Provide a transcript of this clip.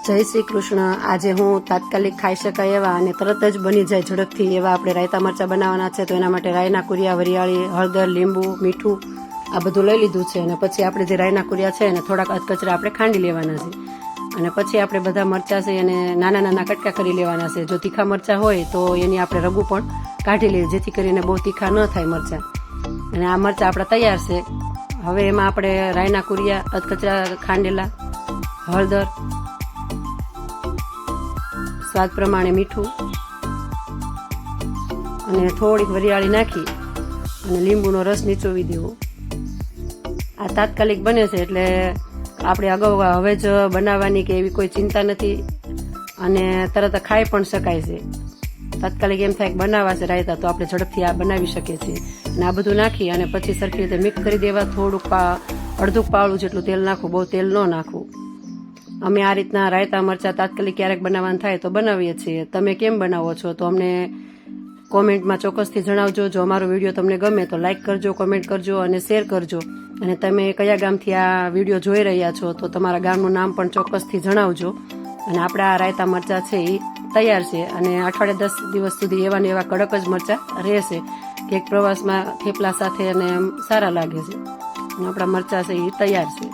જય શ્રી કૃષ્ણ। આજે હું તાત્કાલિક ખાઈ શકાય એવા અને તરત જ બની જાય ઝડપથી એવા આપણે રાયતા મરચાં બનાવવાના છે। તો એના માટે રાયના કુરિયા, વરિયાળી, હળદર, લીંબુ, મીઠું આ બધું લઈ લીધું છે અને પછી આપણે જે રાયના કુરિયા છે એને થોડાક અધકચરા આપણે ખાંડી લેવાના છે અને પછી આપણે બધા મરચાં છે એને નાના નાના કટકા કરી લેવાના છે। જો તીખા મરચાં હોય તો એની આપણે રગું પણ કાઢી લઈએ જેથી કરીને બહુ તીખા ન થાય મરચાં। અને આ મરચાં આપણા તૈયાર છે। હવે એમાં આપણે રાયના કુરિયા, અધકચરા ખાંડેલા, હળદર, સ્વાદ પ્રમાણે મીઠું અને થોડીક વરિયાળી નાખી અને લીંબુનો રસ નીચોવી દેવો। આ તાત્કાલિક બને છે એટલે આપણે અગાઉ હવે જ બનાવવાની કે એવી કોઈ ચિંતા નથી અને તરત ખાઈ પણ શકાય છે। તાત્કાલિક એમ થાય કે બનાવવા છે રાયતા તો આપણે ઝડપથી આ બનાવી શકીએ છીએ। અને આ બધું નાખી અને પછી સરખી રીતે મિક્સ કરી દેવા। થોડુંક અડધું પાવડું જેટલું તેલ નાખવું, બહુ તેલ ન નાખવું। અમે આ રીતના રાયતા મરચાં તાત્કાલિક ક્યારેક બનાવવાનું થાય તો બનાવીએ છીએ। તમે કેમ બનાવો છો તો અમને કોમેન્ટમાં ચોક્કસથી જણાવજો। જો અમારો વિડીયો તમને ગમે તો લાઇક કરજો, કોમેન્ટ કરજો અને શેર કરજો। અને તમે કયા ગામથી આ વિડીયો જોઈ રહ્યા છો તો તમારા ગામનું નામ પણ ચોક્કસથી જણાવજો। અને આપણા રાયતા મરચાં છે એ તૈયાર છે અને અઠવાડિયે 10 દિવસ સુધી એવા ને એવા કડક જ મરચાં રહેશે કે એક પ્રવાસમાં થેપલા સાથે અને સારા લાગે છે। અને આપણા મરચાં છે એ તૈયાર છે।